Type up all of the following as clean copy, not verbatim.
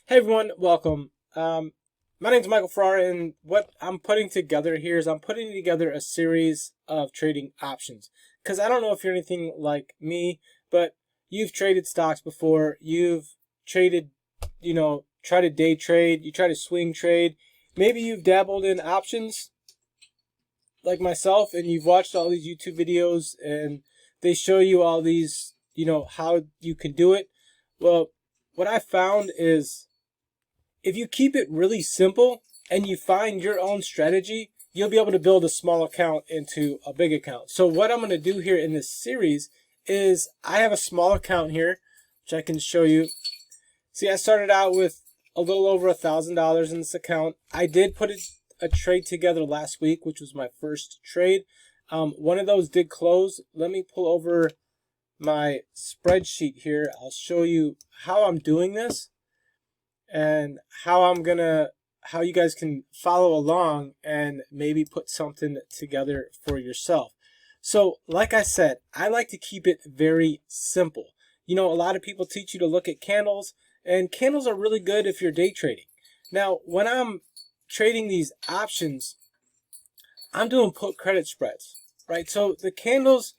Hey everyone, welcome. My name's Michael Ferrara, and what I'm putting together here is I'm putting together a series of trading options. Because I don't know if you're anything like me, but you've traded stocks before. You've traded, try to day trade, you try to swing trade. Maybe you've dabbled in options like myself, and you've watched all these YouTube videos, and they show you all these, how you can do it. Well, what I found is if you keep it really simple and you find your own strategy, you'll be able to build a small account into a big account. So what I'm going to do here in this series is I have a small account here, which I can show you. See, I started out with a little over $1,000 in this account. I did put a trade together last week, which was my first trade. One of those did close. Let me pull over my spreadsheet here. I'll show you how I'm doing this and how you guys can follow along and maybe put something together for yourself. So like I said, I like to keep it very simple. A lot of people teach you to look at candles, and candles are really good if you're day trading. Now, when I'm trading these options, I'm doing put credit spreads, right? So the candles,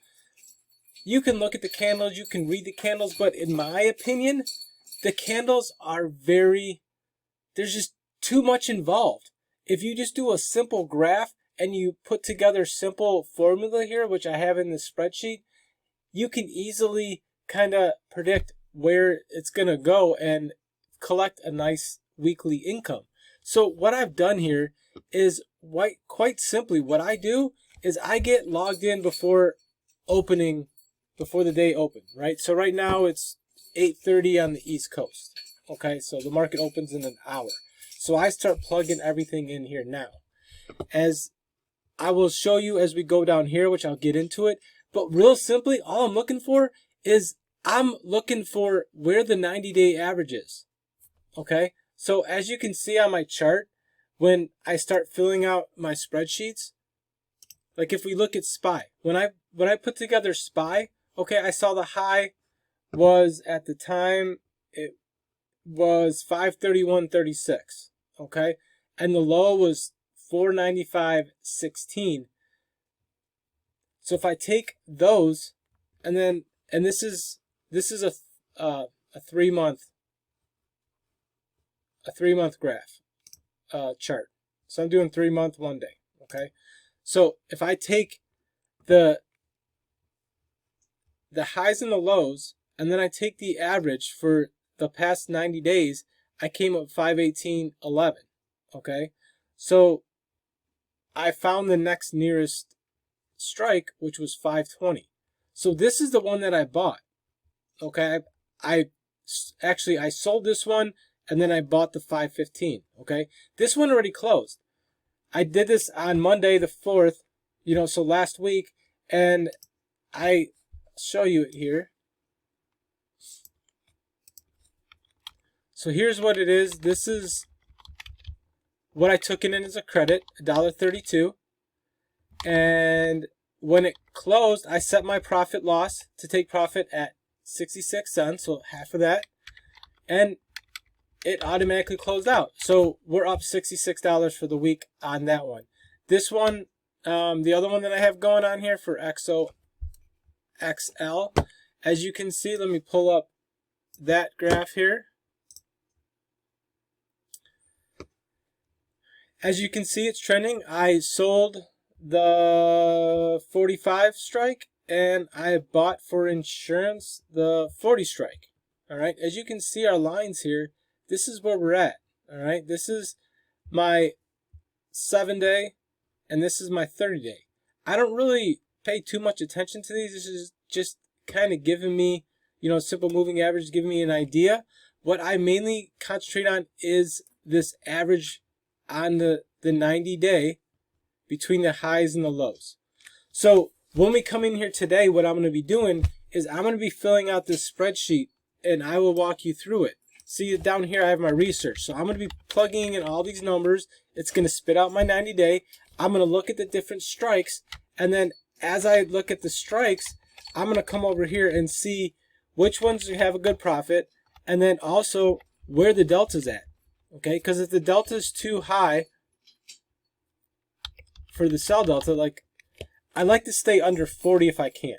you can look at the candles, you can read the candles, but in my opinion, the candles are there's just too much involved. If you just do a simple graph and you put together simple formula here, which I have in the spreadsheet, you can easily kind of predict where it's going to go and collect a nice weekly income. So what I've done here is quite simply, what I do is I get logged in before the day open, right? So right now it's 8:30 on the East Coast. Okay, so the market opens in an hour. So I start plugging everything in here now. As I will show you as we go down here, which I'll get into it. But real simply, all I'm looking for is I'm looking for where the 90-day average is. Okay, so as you can see on my chart, when I start filling out my spreadsheets, like if we look at SPY, when I put together SPY, okay, I saw the high was at the time it was 531.36, okay, and the low was 495.16. So if I take those, and this is a 3 month graph chart. So I'm doing 3 month 1 day, okay. So if I take the highs and the lows, and then I take the average for the past 90 days, I came up 518.11. Okay, so I found the next nearest strike, which was 520. So this is the one that I bought. Okay, I sold this one, and then I bought the 515. Okay, this one already closed. I did this on Monday the 4th, so last week, and I show you it here. So here's what it is. This is what I took in as a credit, $1.32. And when it closed, I set my profit loss to take profit at 66 cents, so half of that. And it automatically closed out. So we're up $66 for the week on that one. This one, the other one that I have going on here for XOXL, as you can see, let me pull up that graph here. As you can see, it's trending. I sold the 45 strike, and I bought for insurance the 40 strike. All right. As you can see, our lines here, this is where we're at. All right. This is my 7-day, and this is my 30-day. I don't really pay too much attention to these. This is just kind of giving me, simple moving average, giving me an idea. What I mainly concentrate on is this average on the 90-day between the highs and the lows. So when we come in here today, what I'm going to be doing is I'm going to be filling out this spreadsheet, and I will walk you through it. See, down here I have my research. So I'm going to be plugging in all these numbers. It's going to spit out my 90-day. I'm going to look at the different strikes, and then as I look at the strikes, I'm going to come over here and see which ones have a good profit, and then also where the delta's at. Okay, because if the delta is too high for the sell delta, like I like to stay under 40 if I can.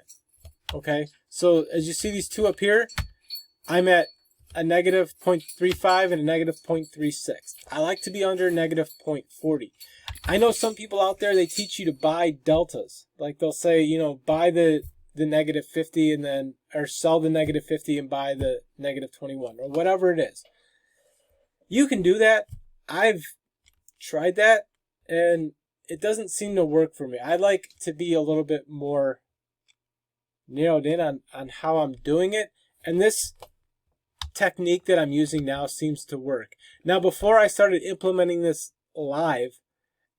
Okay, so as you see these two up here, I'm at a negative 0.35 and a negative 0.36. I like to be under negative 0.40. I know some people out there, they teach you to buy deltas. Like they'll say, you know, buy the negative 50 and then, or sell the negative 50 and buy the negative 21 or whatever it is. You can do that. I've tried that and it doesn't seem to work for me. I like to be a little bit more narrowed in on how I'm doing it. And this technique that I'm using now seems to work. Now, before I started implementing this live,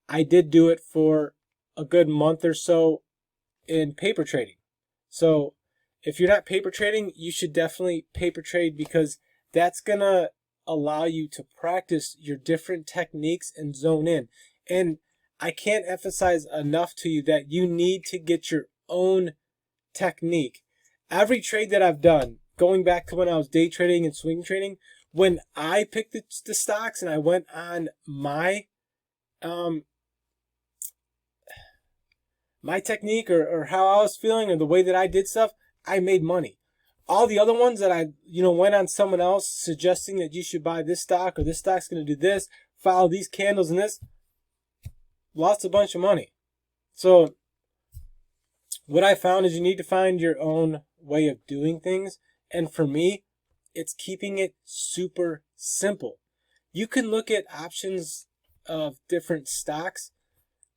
I did do it for a good month or so in paper trading. So if you're not paper trading, you should definitely paper trade, because that's going to allow you to practice your different techniques and zone in. And I can't emphasize enough to you that you need to get your own technique. Every trade that I've done, going back to when I was day trading and swing trading, when I picked the stocks and I went on my my technique or how I was feeling or the way that I did stuff, I made money. All the other ones that I, went on someone else suggesting that you should buy this stock or this stock's going to do this, follow these candles and this, lost a bunch of money. So what I found is you need to find your own way of doing things. And for me, it's keeping it super simple. You can look at options of different stocks.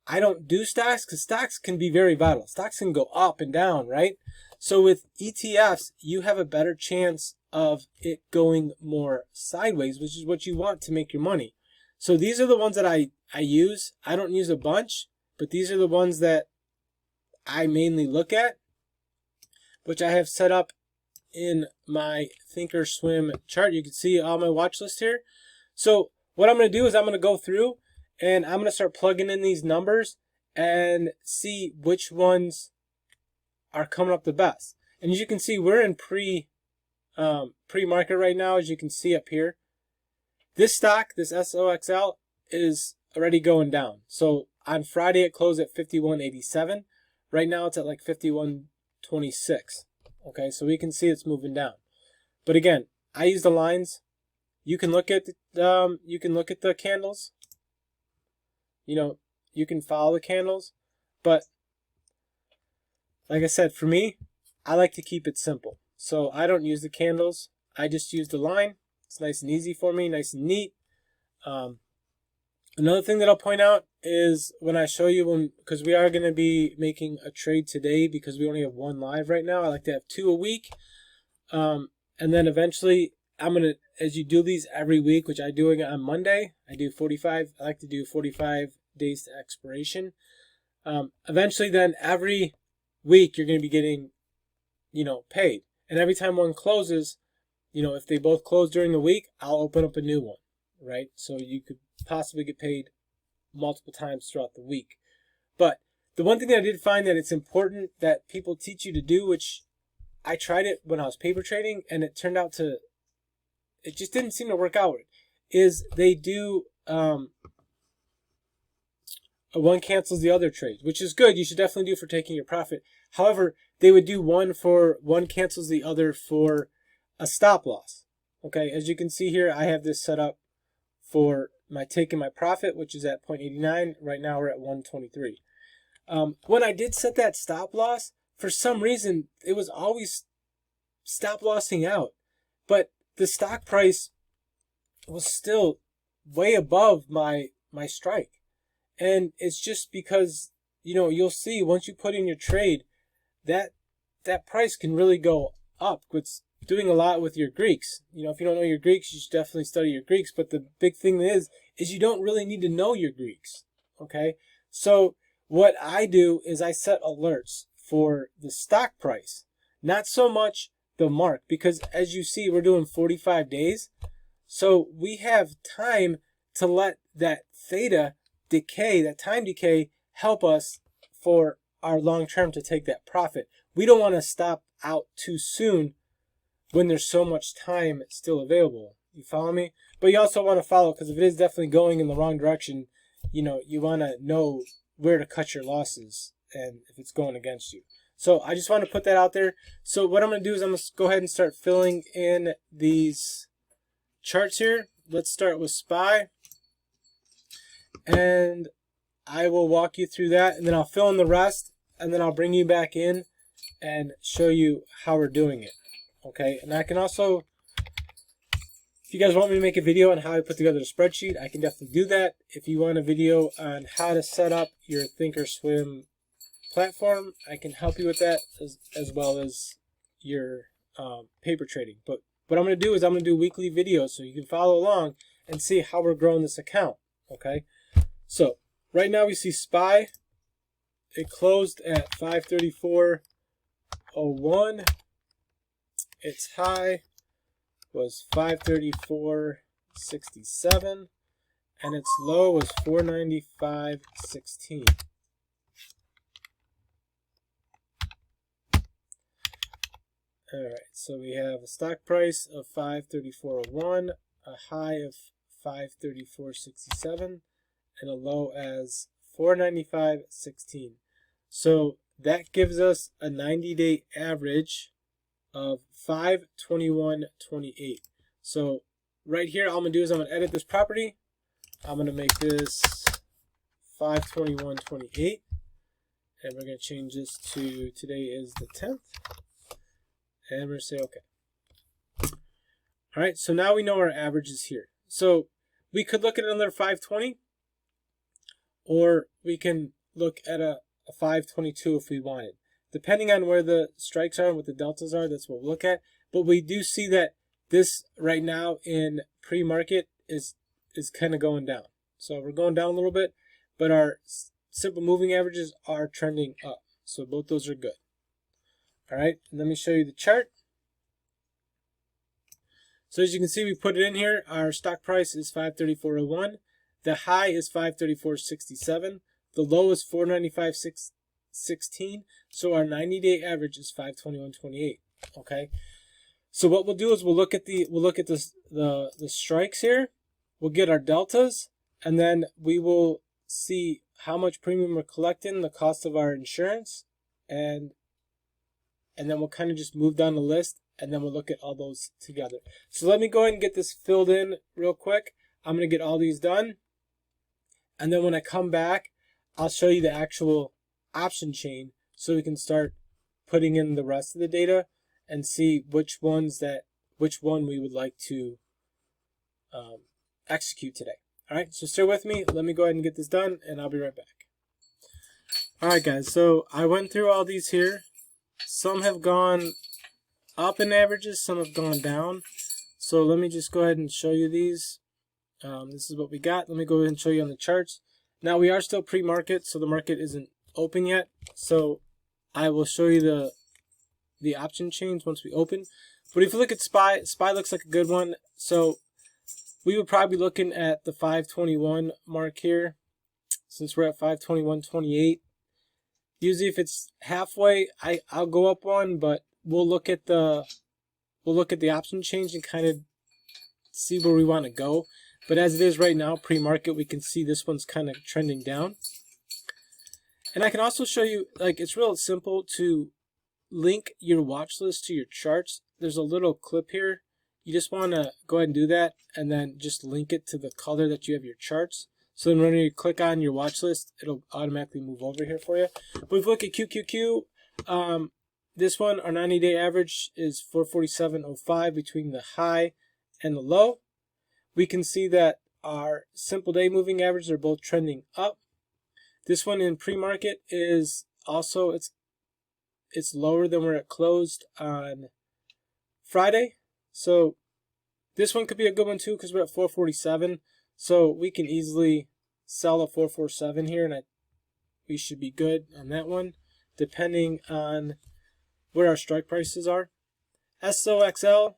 I don't do stocks because stocks can be very volatile. Stocks can go up and down, right? So with ETFs, you have a better chance of it going more sideways, which is what you want to make your money. So these are the ones that I use. I don't use a bunch, but these are the ones that I mainly look at, which I have set up in my Thinkorswim chart. You can see all my watch list here. So what I'm going to do is I'm going to go through and I'm going to start plugging in these numbers and see which ones are coming up the best. And as you can see, we're in pre-market right now, as you can see up here. This stock, this SOXL, is already going down. So on Friday, it closed at 51.87. Right now, it's at like 51.26. Okay, so we can see it's moving down. But again, I use the lines. You can look at the candles. You can follow the candles. But like I said, for me, I like to keep it simple. So I don't use the candles. I just use the line. It's nice and easy for me, nice and neat. Another thing that I'll point out is when I show you, because we are going to be making a trade today because we only have one live right now. I like to have 2 a week. And then eventually, I'm going to, as you do these every week, which I do on Monday, I do 45. I like to do 45 days to expiration. Eventually, then every week, you're going to be getting, paid. And every time one closes, if they both close during the week, I'll open up a new one, right? So you could possibly get paid multiple times throughout the week. But the one thing that I did find that it's important that people teach you to do, which I tried it when I was paper trading, and it turned out it just didn't seem to work out, is they do one cancels the other trade, which is good. You should definitely do for taking your profit. However, they would do one cancels the other for a stop loss. Okay, as you can see here, I have this set up for my take and my profit, which is at 0.89. Right now we're at 123. When I did set that stop loss, for some reason, it was always stop lossing out. But the stock price was still way above my strike. And it's just because, you'll see once you put in your trade, that price can really go up. It's doing a lot with your Greeks. If you don't know your Greeks, you should definitely study your Greeks. But the big thing is you don't really need to know your Greeks. Okay? So what I do is I set alerts for the stock price, not so much the mark, because as you see, we're doing 45 days. So we have time to let that theta decay, that time decay, help us for our long term to take that profit. We don't want to stop out too soon when there's so much time still available. You follow me? But you also want to follow, because if it is definitely going in the wrong direction, you want to know where to cut your losses and if it's going against you. So I just want to put that out there. So what I'm going to do is I'm going to go ahead and start filling in these charts here. Let's start with SPY. And I will walk you through that, and then I'll fill in the rest, and then I'll bring you back in and show you how we're doing it. Okay, and I can also, if you guys want me to make a video on how I put together a spreadsheet, I can definitely do that. If you want a video on how to set up your Thinkorswim platform, I can help you with that, as well as your paper trading. But what I'm going to do is I'm going to do weekly videos so you can follow along and see how we're growing this account. Okay, so right now we see SPY. It closed at 534.01. Its high was 534.67, and its low was 495.16. All right, so we have a stock price of 534.01, a high of 534.67, and a low as 495.16. So that gives us a 90-day average of 521.28. So right here, all I'm going to do is I'm going to edit this property. I'm going to make this 521.28. And we're going to change this to, today is the 10th. And we're going to say OK. All right, so now we know our average is here. So we could look at another 520, or we can look at a 522 if we wanted. Depending on where the strikes are and what the deltas are, that's what we'll look at. But we do see that this right now in pre-market is kind of going down. So we're going down a little bit, but our simple moving averages are trending up. So both those are good. All right, let me show you the chart. So as you can see, we put it in here. Our stock price is 534.01. The high is 534.67. The low is 495.16. So our 90-day average is 521.28. Okay. So what we'll do is we'll look at the strikes here. We'll get our deltas, and then we will see how much premium we're collecting, the cost of our insurance, and then we'll kind of just move down the list, and then we'll look at all those together. So let me go ahead and get this filled in real quick. I'm going to get all these done, and then when I come back, I'll show you the actual option chain so we can start putting in the rest of the data and see which one we would like to execute today. All right, so stay with me. Let me go ahead and get this done, and I'll be right back. All right, guys, so I went through all these here. Some have gone up in averages, some have gone down. So let me just go ahead and show you these. This is what we got. Let me go ahead and show you on the charts. Now we are still pre-market, so the market isn't open yet. So I will show you the option chains once we open. But if you look at SPY, SPY looks like a good one. So we would probably be looking at the 521 mark here, since we're at 521.28. Usually if it's halfway, I'll go up one, but we'll look at the option change and kind of see where we want to go. But as it is right now, pre-market, we can see this one's kind of trending down. And I can also show you, like, it's real simple to link your watch list to your charts. There's a little clip here. You just want to go ahead and do that, and then just link it to the color that you have your charts. So then when you click on your watch list, it'll automatically move over here for you. But if we look at QQQ, this one, our 90-day average is 447.05 between the high and the low. We can see that our simple day moving averages are both trending up. This one in pre-market is also, it's lower than where it closed on Friday. So this one could be a good one too, because we're at 447. So we can easily sell a 447 here, and we should be good on that one, depending on where our strike prices are. SOXL,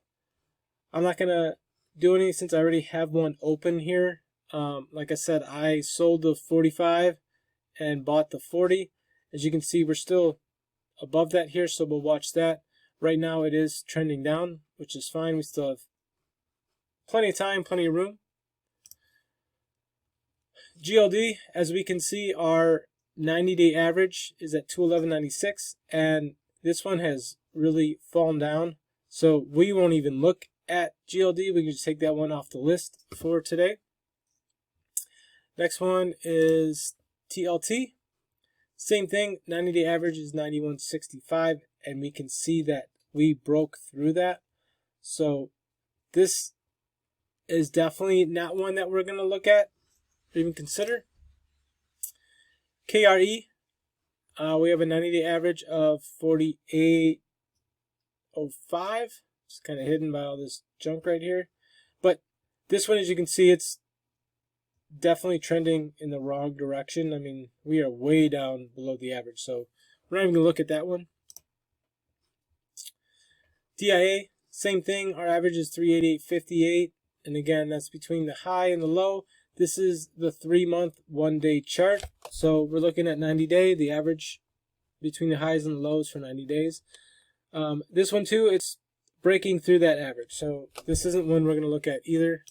I'm not going to do any since I already have one open here. Like I said, I sold the 45 and bought the 40. As you can see, we're still above that here, so we'll watch that. Right now it is trending down, which is fine. We still have plenty of time, plenty of room. GLD, as we can see, our 90-day average is at 211.96, and this one has really fallen down. So we won't even look at GLD. We can just take that one off the list for today. Next one is TLT. Same thing, 90-day average is 91.65, and we can see that we broke through that. So this is definitely not one that we're going to look at or even consider. KRE, we have a 90-day average of 48.05. It's kind of hidden by all this junk right here. But this one, as you can see, it's definitely trending in the wrong direction. I mean, we are way down below the average, so we're not even going to look at that one. DIA, same thing. Our average is 388.58, and again, that's between the high and the low. This is the 3-month, 1-day chart. So we're looking at 90-day, the average between the highs and the lows for 90 days. This one too, it's breaking through that average. So this isn't one we're going to look at either.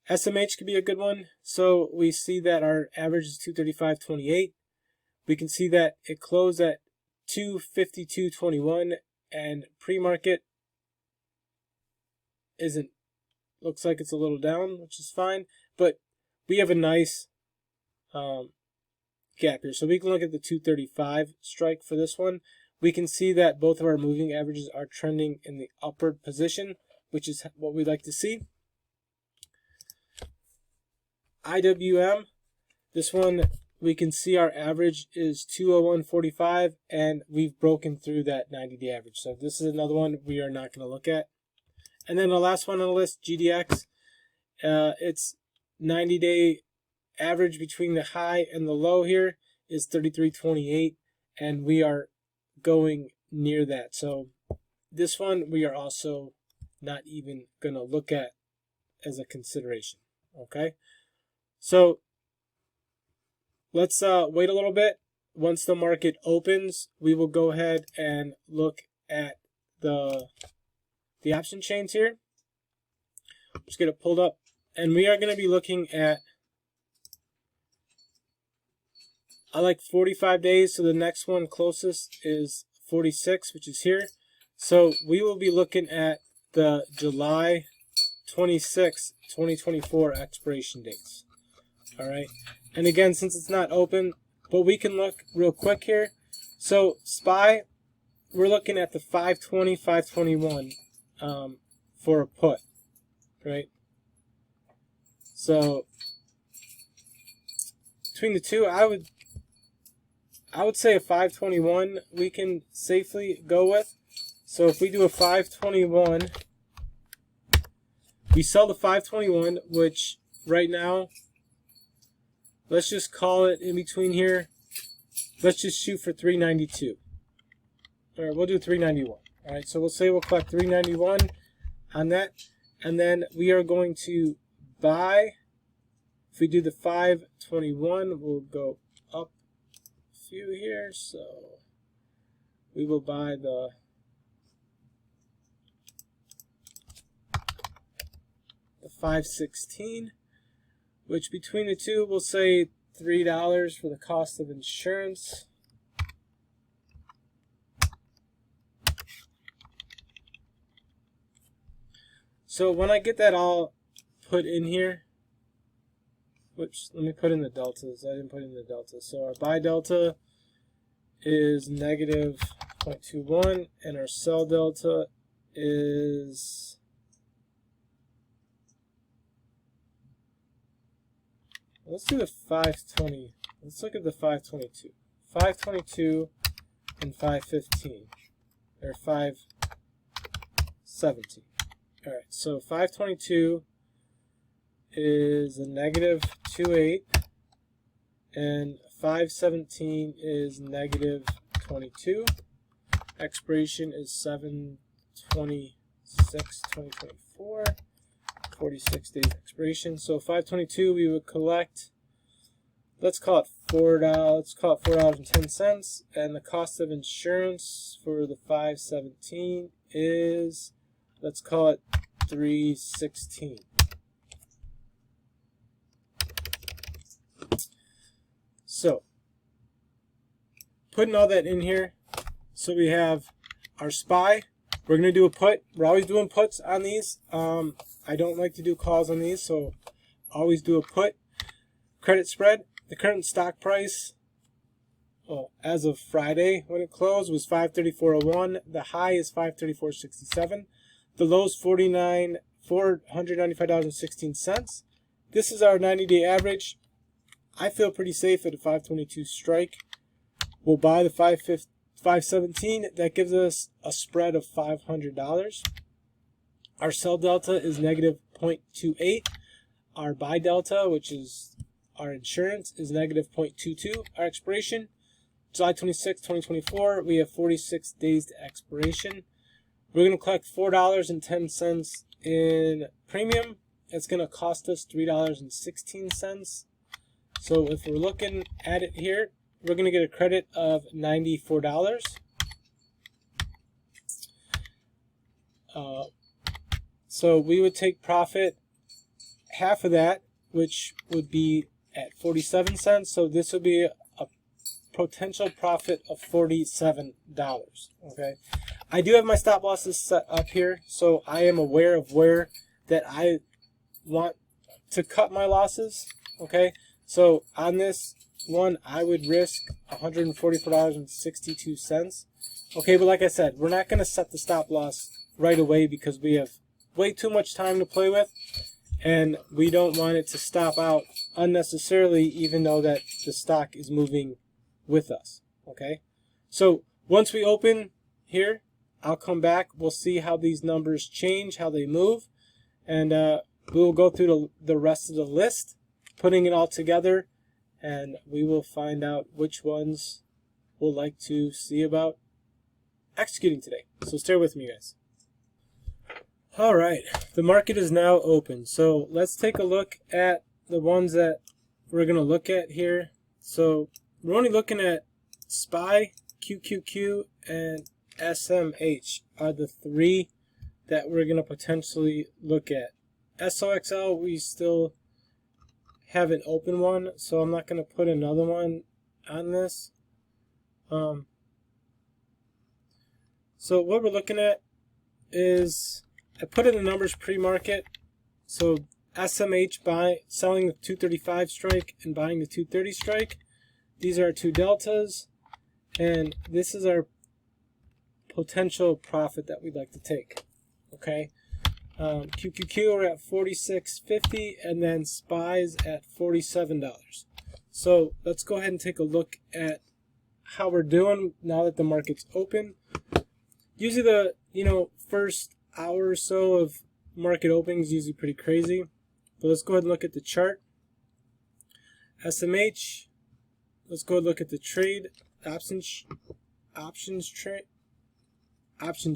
SMH could be a good one. So we see that our average is 235.28. We can see that it closed at 252.21, and pre-market looks like it's a little down, which is fine, but we have a nice gap here. So we can look at the 235 strike for this one. We can see that both of our moving averages are trending in the upward position, which is what we like to see. IWM, this one, we can see our average is 201.45, and we've broken through that 90-day average. So this is another one we are not going to look at. And then the last one on the list, GDX, its 90-day average between the high and the low here is 33.28, and we are going near that. So this one we are also not even going to look at as a consideration. Okay, so let's wait a little bit. Once the market opens, we will go ahead and look at the option chains here. Just get it pulled up, and we are going to be looking at, I like 45 days, so the next one closest is 46, which is here. So we will be looking at the July 26, 2024 expiration dates. All right, and again, since it's not open, but we can look real quick here. So SPY, we're looking at the 520, 521 for a put, right? So between the two, I would say a 521 we can safely go with. So if we do a 521, we sell the 521, which right now, let's just call it in between here. Let's just shoot for 392. All right, we'll do 391. All right, so we'll say we'll collect 391 on that, and then we are going to buy. If we do the 521, we'll go up a few here. So we will buy the the 516, which between the two, we'll say $3 for the cost of insurance. So when I get that all put in here, which let me put in the deltas. I didn't put in the deltas. So our buy delta is negative 0.21, and our sell delta is let's do the 520. Let's look at the 522. 522 and 515 or 517. All right, so 522 is a negative 28, and 517 is negative 22. Expiration is 7/26/2024. 46 days expiration. So 522 we would collect. Let's call it $4. Let's call it $4.10, and the cost of insurance for the 517 is, let's call it 316. So, putting all that in here, so we have our SPY. We're going to do a put. We're always doing puts on these. I don't like to do calls on these, so always do a put. Credit spread. The current stock price, as of Friday when it closed, was 534.01. The high is 534.67. The low is $495.16. This is our 90-day average. I feel pretty safe at a 522 strike. We'll buy the 517. That gives us a spread of $500. Our sell delta is negative 0.28. Our buy delta, which is our insurance, is negative 0.22. Our expiration, July 26, 2024. We have 46 days to expiration. We're going to collect $4.10 in premium. It's going to cost us $3.16. So if we're looking at it here, we're going to get a credit of $94. So we would take profit half of that, which would be at 47 cents. So this would be a potential profit of $47. Okay. I do have my stop losses set up here, so I am aware of where that I want to cut my losses. Okay. So on this one, I would risk $144.62. Okay, but like I said, we're not going to set the stop loss right away because we have way too much time to play with, and we don't want it to stop out unnecessarily, even though that the stock is moving with us. Okay, so once we open here, I'll come back. We'll see how these numbers change, how they move, and we'll go through the rest of the list, putting it all together, and we will find out which ones we'll like to see about executing today. So stay with me, guys. Alright, the market is now open. So let's take a look at the ones that we're going to look at here. So we're only looking at SPY, QQQ, and SMH are the three that we're going to potentially look at. SOXL, we still have an open one, so I'm not going to put another one on this. So what we're looking at is, I put in the numbers pre-market. So SMH selling the 235 strike and buying the 230 strike. These are our two deltas, and this is our potential profit that we'd like to take. Okay. QQQ are at $46.50, and then SPY's at $47. So let's go ahead and take a look at how we're doing now that the market's open. Usually the first hour or so of market opening is usually pretty crazy. But let's go ahead and look at the chart. SMH. Let's go ahead and look at the trade options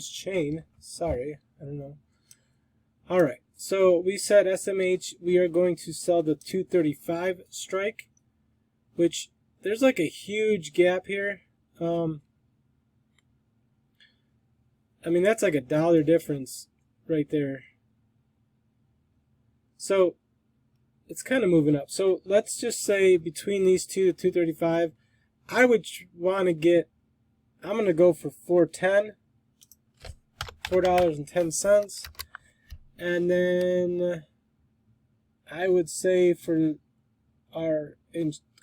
chain. Sorry, I don't know. All right, so we said SMH, we are going to sell the 235 strike, which there's like a huge gap here. I mean, that's like $1 difference right there. So it's kind of moving up. So let's just say between these two, the 235, I would want to get, I'm going to go for $4.10. And then I would say for our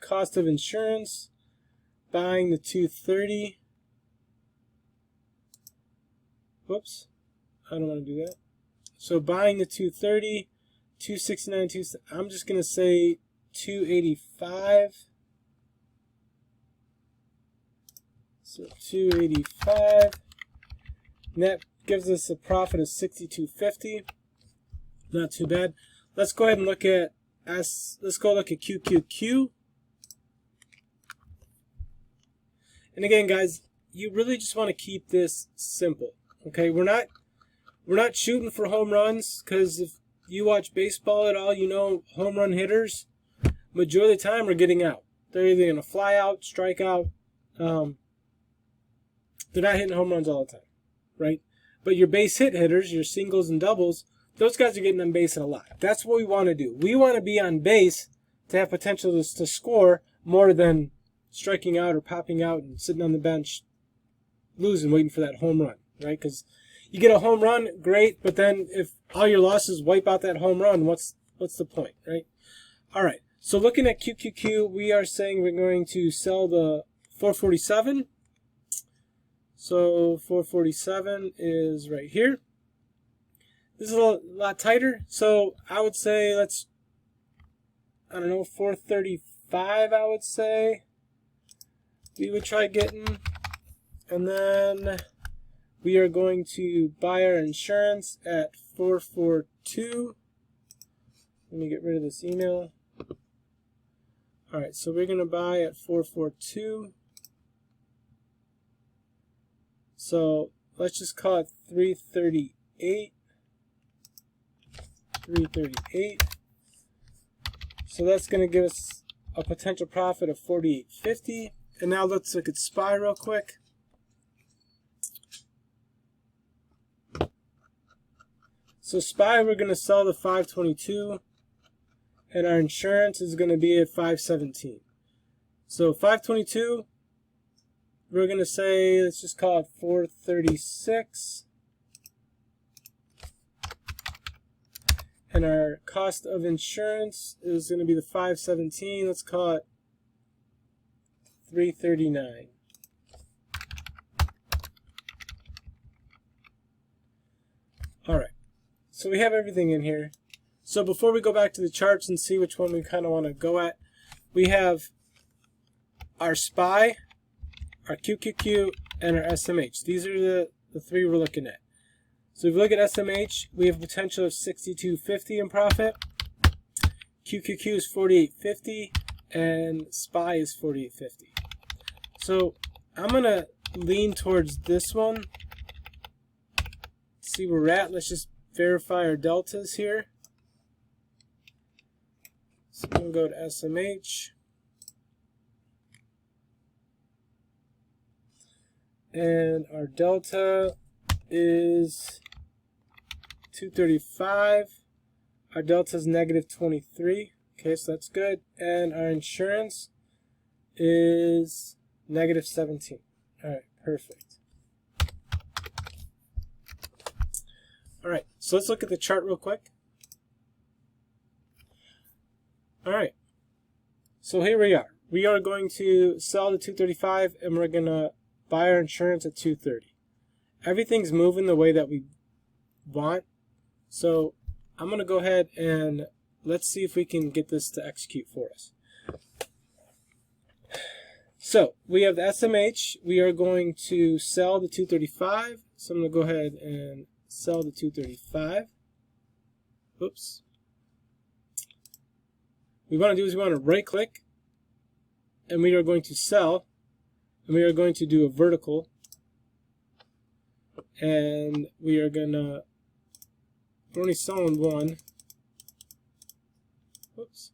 cost of insurance, buying the 230. Whoops, I don't want to do that. So buying the 230, 269, I'm just going to say 285. So 285. And that gives us a profit of $62.50. Not too bad. Let's go ahead and look at let's go look at QQQ. And again, guys, you really just want to keep this simple. Okay, we're not shooting for home runs, because if you watch baseball at all, you know home run hitters, majority of the time, are getting out. They're either going to fly out, strike out. They're not hitting home runs all the time, right? But your base hit hitters, your singles and doubles, those guys are getting on base a lot. That's what we want to do. We want to be on base to have potential to score more than striking out or popping out and sitting on the bench losing, waiting for that home run, right? Because you get a home run, great, but then if all your losses wipe out that home run, what's the point, right? All right, so looking at QQQ, we are saying we're going to sell the 447. So 447 is right here. This is a lot tighter, so I would say I don't know, 435 I would say we would try getting. And then we are going to buy our insurance at 442. Let me get rid of this email. Alright, so we're going to buy at 442. So let's just call it 338. 338. So that's going to give us a potential profit of 48.50. And now let's look at SPY real quick. So SPY, we're going to sell the 522, and our insurance is going to be at 517. So 522, we're going to say, let's just call it 436. And our cost of insurance is going to be the 517. Let's call it 339. All right. So we have everything in here. So before we go back to the charts and see which one we kind of want to go at, we have our SPY, our QQQ, and our SMH. These are the three we're looking at. So if we look at SMH, we have a potential of 62.50 in profit. QQQ is 48.50, and SPY is 48.50. So I'm going to lean towards this one. See where we're at. Let's just verify our deltas here. So I'm going to go to SMH. And our delta is 235. Our delta is negative 23. Okay, so that's good. And our insurance is negative 17. All right, perfect. All right, so let's look at the chart real quick. All right, so here we are. We are going to sell the 235, and we're going to buy our insurance at 230. Everything's moving the way that we want, so I'm going to go ahead and let's see if we can get this to execute for us. So we have the SMH. We are going to sell the 235, so I'm going to go ahead and sell the 235. Oops. What we want to do is we want to right click, and we are going to sell, and we are going to do a vertical, and we are gonna, we're only selling one. Oops.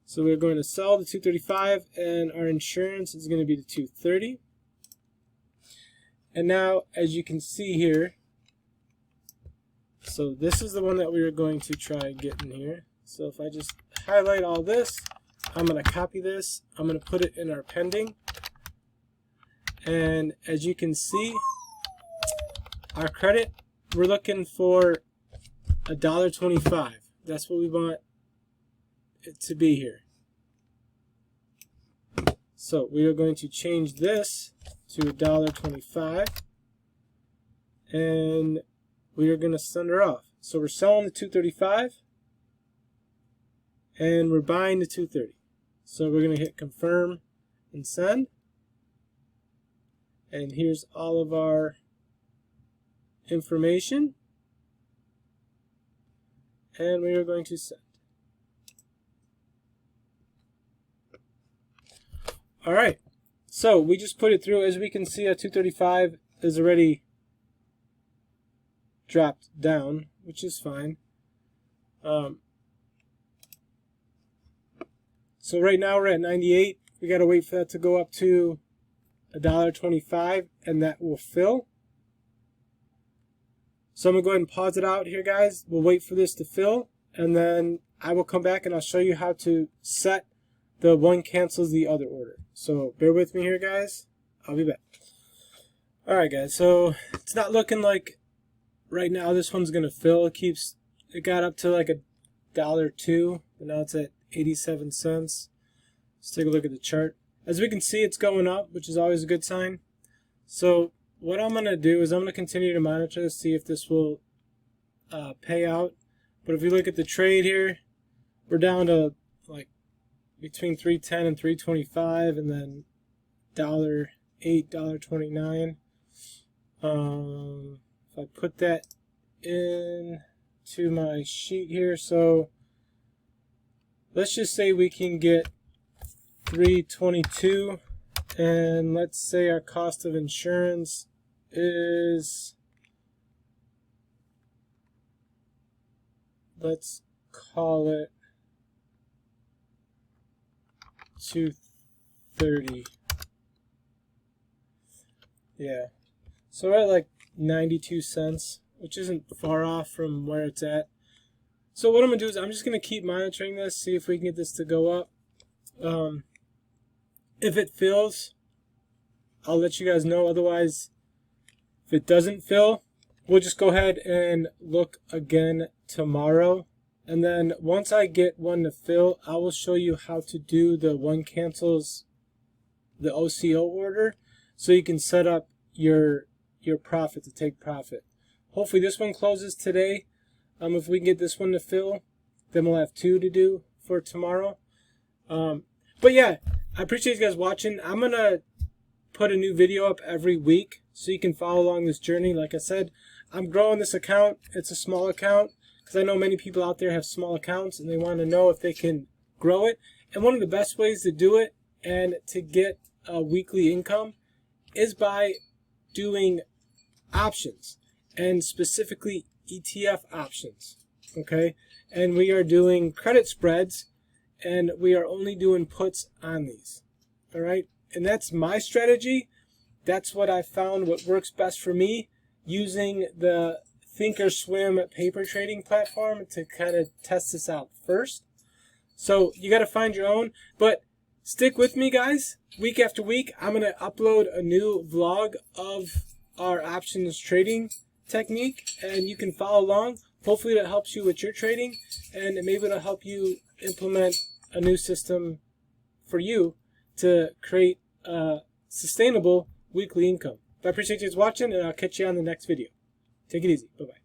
So we're going to sell the 235, and our insurance is going to be the 230. And now, as you can see here, so this is the one that we are going to try getting here. So if I just highlight all this, I'm going to copy this. I'm going to put it in our pending. And as you can see, our credit, we're looking for $1.25. That's what we want it to be here. So we are going to change this to $1.25. And we are going to send her off. So we're selling the 235 and we're buying the 230. So we're going to hit confirm and send. And here's all of our information. And we are going to send. All right. So we just put it through. As we can see, a 235 is already dropped down, which is fine. So right now we're at 98. We got to wait for that to go up to $1.25, and that will fill. So I'm going to go ahead and pause it out here, guys. We'll wait for this to fill, and then I will come back and I'll show you how to set the one cancels the other order. So bear with me here, guys. I'll be back. Alright, guys, so it's not looking like right now this one's going to fill. It got up to like $1.02, but now it's at 87 cents. Let's take a look at the chart. As we can see, it's going up, which is always a good sign. So what I'm going to do is I'm going to continue to monitor to see if this will pay out. But if we look at the trade here, we're down to like between 310 and 325, and then $1.08, $1.29. If I put that in to my sheet here, so let's just say we can get 322, and let's say our cost of insurance is, let's call it 230. Yeah. So we're at like 92 cents, which isn't far off from where it's at. So what I'm going to do is I'm just going to keep monitoring this, see if we can get this to go up. If it fills, I'll let you guys know. Otherwise, if it doesn't fill, we'll just go ahead and look again tomorrow. And then once I get one to fill, I will show you how to do the one cancels the OCO order, so you can set up your profit to take profit. Hopefully this one closes today. If we can get this one to fill, then we'll have two to do for tomorrow. But yeah, I appreciate you guys watching. I'm gonna put a new video up every week so you can follow along this journey. Like I said, I'm growing this account. It's a small account because I know many people out there have small accounts and they want to know if they can grow it. And one of the best ways to do it and to get a weekly income is by doing options, and specifically ETF options. Okay, and we are doing credit spreads, and we are only doing puts on these. All right, and that's my strategy. That's what I found what works best for me, using the Thinkorswim paper trading platform to kind of test this out first. So you got to find your own, but stick with me, guys. Week after week, I'm going to upload a new vlog of our options trading technique, and you can follow along. Hopefully that helps you with your trading, and maybe it'll help you implement a new system for you to create a sustainable weekly income. I appreciate you guys watching, and I'll catch you on the next video. Take it easy. Bye-bye.